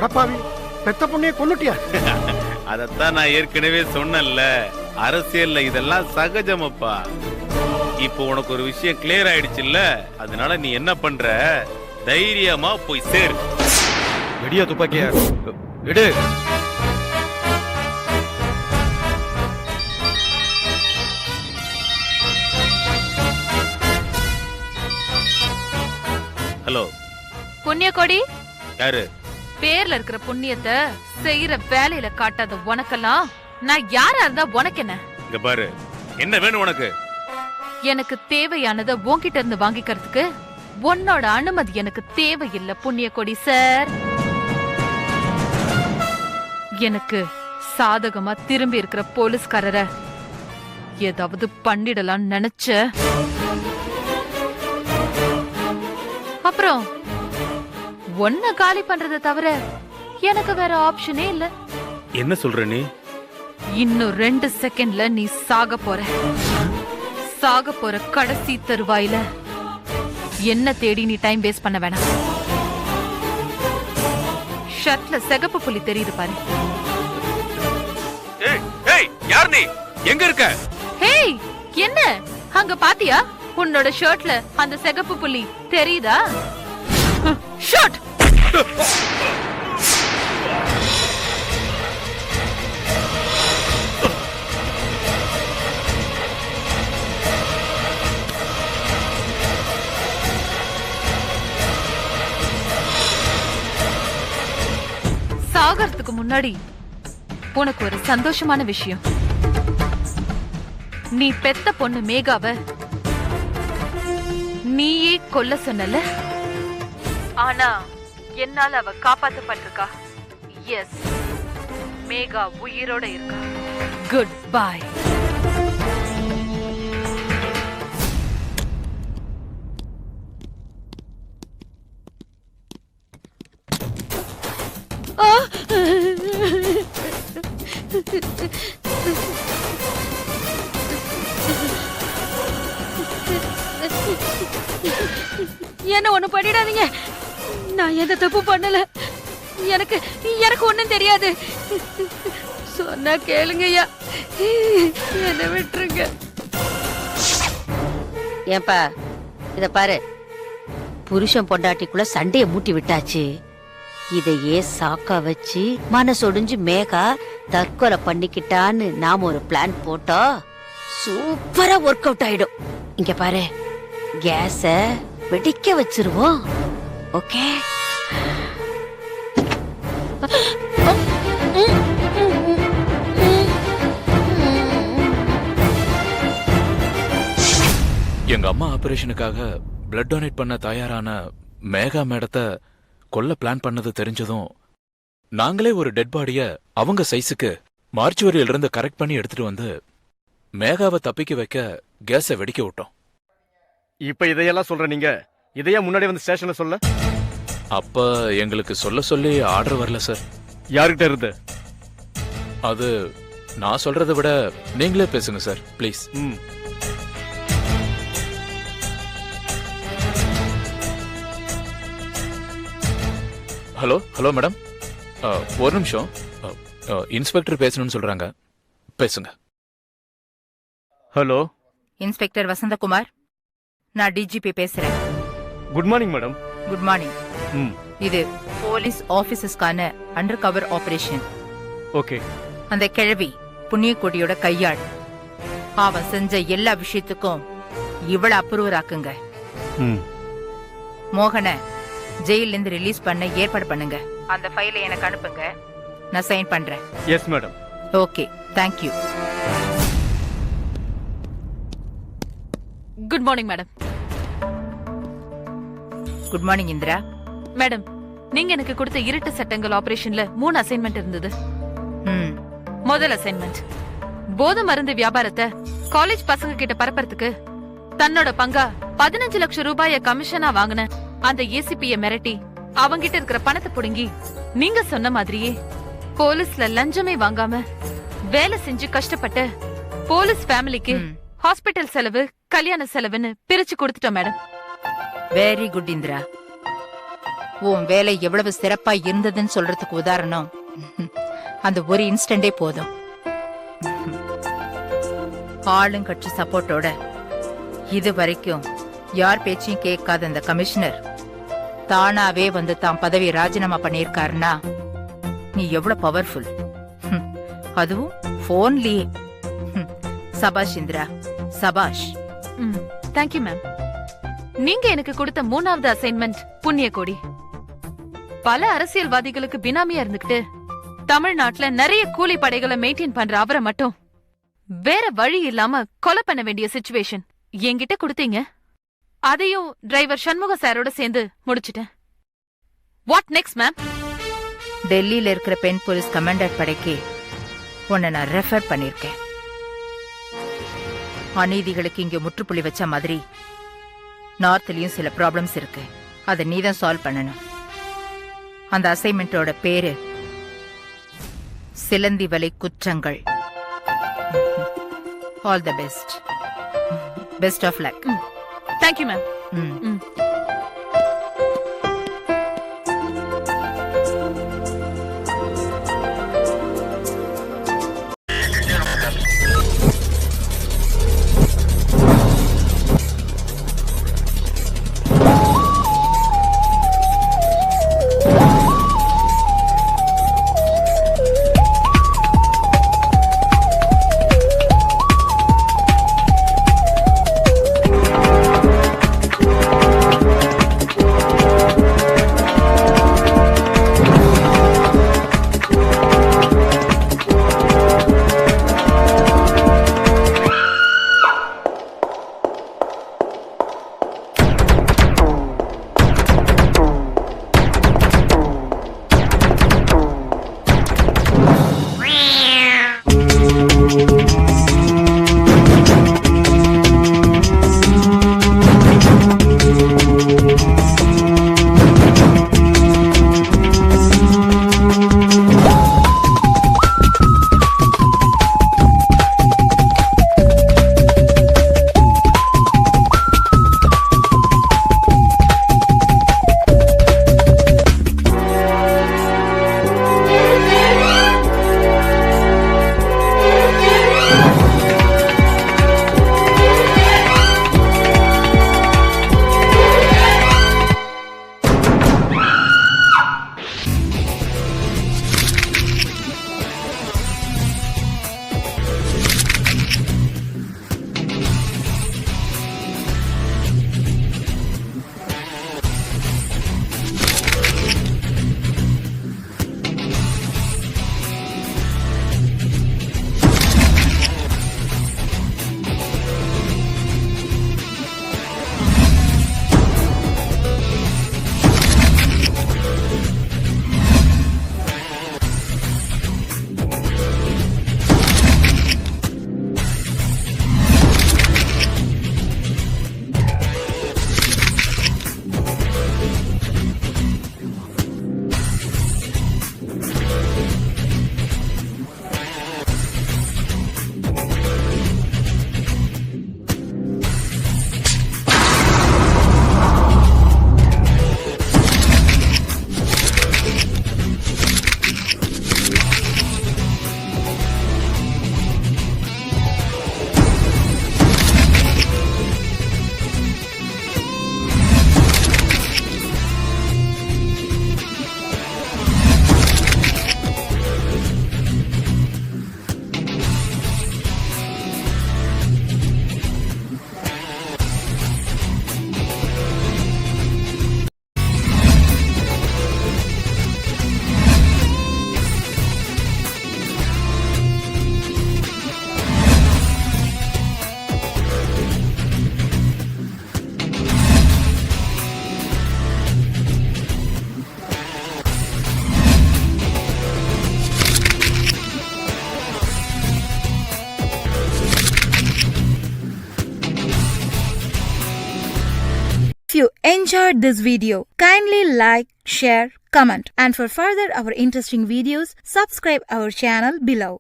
அடப்பாவி, பெத்த பொண்ணைய கொன்னுட்டியா? அதத்தான் நான் ஏற்கனவே சொன்னேன்ல, அரசியல்ல இதெல்லாம் சகஜமப்பா. இப்போ உனக்கு ஒரு விஷயம் கிளியர் ஆயிடுச்சுல்ல, அதனால நீ என்ன பண்ற, தைரியமா போய் சேரு. வெடியா துப்பாக்கியா எடு. ஹலோ, புண்ணியக்கொடி, யாரு? பேர்ல இருக்கிற புண்ணியத்தை செய்யற வேலையில காட்டாத உனக்கெல்லாம் நான் யாரா இருந்தா உனக்கு என்ன? இங்க பாரு, என்ன வேணும் உனக்கு? எனக்கு தேவையானதை உன்கிட்ட இருந்து வாங்கிக்கிறதுக்கு உன்னோட அனுமதி எனக்கு தேவையில்லை புண்ணியக்கொடி சார். எனக்கு சாதகமா திரும்பி இருக்கிற போலீஸ்காரரை ஏதாவது பண்ணிடலாம் நினைச்ச, அப்புறம் ஒன்ன காலி பண்றதை தவிர எனக்கு வேற ஆப்ஷனே இல்ல. என்ன சொல்ற நீ? இன்னும் 2 செகண்ட்ல நீ சாக போற கடைசி தருவாயில என்ன தேடி நீ டைம் வேஸ்ட் பண்ண வேணாம். ஷர்ட்ல சிகப்பு புள்ளி தெரியுது பாரு. யார் நீ? எங்க இருக்க? ஹேய், என்ன அங்க பாத்தியா? உன்னோட ஷர்ட்ல அந்த சிகப்பு புள்ளி தெரியுதா? ஷர்ட் சாகறதுக்கு முன்னாடி உனக்கு ஒரு சந்தோஷமான விஷயம். நீ பெத்த பொண்ணு மேகாவ நீயே கொல்ல சொன்னல, ஆனா என்னால அவ காப்பாத்தப்பட்டிருக்கா. எஸ், மேகா உயிரோட இருக்கா. Good bye. என்ன ஒண்ணு பண்ணிடாதீங்க, நான் எந்த தப்பு பண்ணல. எனக்கு ஒண்ணும் தெரியாது. சொன்னா கேளுங்கய்யா, என்ன விட்டுருங்க. ஏன்பா இத பாரு, புருஷன் பொண்டாட்டிக்குள்ள சண்டைய மூட்டி விட்டாச்சு. இதையே சாக்கா வச்சு மனசொடிஞ்சு மேகா தற்கொலை பண்ணிக்கிட்டான்னு நாம ஒரு பிளான் போட்டோம். சூப்பரா ஒர்க் அவுட் ஆயிடும். இங்க பாரு, கேஸ வெடிக்க வச்சிருவோம். ஓகே? எங்க அம்மா ஆபரேஷனுக்காக பிளட் டொனேட் பண்ண தயாரான மேகா மேடத்தை கொல்ல பிளான் பண்ணது தெரிஞ்சதும் நாங்களே ஒரு டெட் பாடிய அவங்க சைஸுக்கு மார்ச்சுவரியில இருந்து கரெக்ட் பண்ணி எடுத்துட்டு வந்து மேகாவை தப்பிக்க வைக்க கேஸை வெடிக்க விட்டோம். இப்ப இதையெல்லாம் சொல்ற நீங்க, இதையா முன்னாடி வந்து ஸ்டேஷன்ல சொல்ல? அப்ப எங்களுக்கு சொல்ல சொல்லி ஆர்டர் வரல சார். யாருகிட்ட இருந்து? அது நான் சொல்றதை விட நீங்களே பேசுங்க sir, please. Hello hello madam, ஒரு நிமிஷம். இன்ஸ்பெக்டர் பேசணும்னு சொல்றாங்க, பேசுங்க. ஹலோ, இன்ஸ்பெக்டர் வசந்தகுமார், நான் டிஜிபி பேசுறேன். Good morning madam. Good morning. இது போலீஸ் ஆபீசர்ஸ்க்கான அண்டர் கவர் ஆபரேஷன். ஓகே. அந்த கிழவி புண்ணியக்கொடியோட கையாள். அவன் செஞ்ச எல்லா விஷயத்துக்கும் இவள அப்ரூவர் ஆக்குங்க. மோகனை ஜெயில இருந்து ரிலீஸ் பண்ண ஏற்பாடு பண்ணுங்க. அந்த ஃபைலை எனக்கு அனுப்புங்க, நான் சைன் பண்றேன். Yes madam. Okay, thank you. Good morning madam. Good morning Indira. Madam, நீங்க எனக்கு கொடுத்த இருட்டு சட்டங்கள் ஆபரேஷன்ல 3 அசைன்மெண்ட் இருந்தது. முதல் அசைன்மெண்ட், போதை மருந்து வியாபாரத்தை காலேஜ் பசங்க கிட்ட பரப்புறதுக்கு தன்னோட பங்கா 15 லட்சம் ரூபாய கமிஷனா வாங்கின அந்த ஏசிபிய மிரட்டி அவங்கிட்ட இருக்கிற பணத்தை புடுங்கி நீங்க சொன்ன மாதிரியே போலீஸ்ல லஞ்சமே வாங்காம வேலை செஞ்சு கஷ்டப்பட்ட போலீஸ் ஃபேமிலிக்கு ஹாஸ்பிட்டல் செலவு, கல்யாண செலவுன்னு பிரிச்சு கொடுத்துட்டோம் மேடம். Very good Indira. உன் வேலை எவ்வளவு சிறப்பா இருந்ததுன்னு சொல்றதுக்கு உதாரணம் அந்த ஒரு இன்ஸ்டன்டே போதும். ஆளுங்கட்சி சப்போர்ட்டோட இது வரைக்கும் யார் பேச்சையும் கேட்காத அந்த கமிஷனர் தானாவே வந்து தான் பதவி ராஜினாமா பண்ணியிருக்காருன்னா நீ எவ்வளவு பவர்ஃபுல். அதுவும் போன்லயே. சபாஷ் இந்திரா, சபாஷ். Thank you ma'am. நீங்க எனக்கு கொடுத்த 3வது அசைன்மெண்ட் புண்ணிய கோடி. பல அரசியல்வாதிகளுக்கு பினாமியா இருந்துகிட்டு தமிழ்நாட்டுல நிறைய கூலி படைகளை மெயின்டைன் பண்ற அவரை மட்டும் வேற வழி இல்லாம கொலை பண்ண வேண்டிய சிச்சுவேஷன் என்கிட்ட கொடுத்தீங்க. அதையும் டிரைவர் சண்முக சாரோட சேர்ந்து முடிச்சிட்டேன். What next ma'am? டெல்லியில இருக்கிற பெண் போலீஸ் கமாண்டர் படைக்கு உன்னை நான் ரெஃபர் பண்ணிருக்கேன். அநீதிகளுக்கு இங்க முற்றுப்புள்ளி வச்ச மாதிரி நார்த்லயும் சில ப்ராப்ளம்ஸ் இருக்கு. அதை நீதான் சால்வ் பண்ணணும். அந்த அசைன்மெண்டோட பேரு சிலந்தி வலை குற்றங்கள். All the best. Best of luck. Thank you ma'am. If you enjoyed this video, kindly like, share, comment, and for further our interesting videos, subscribe our channel below.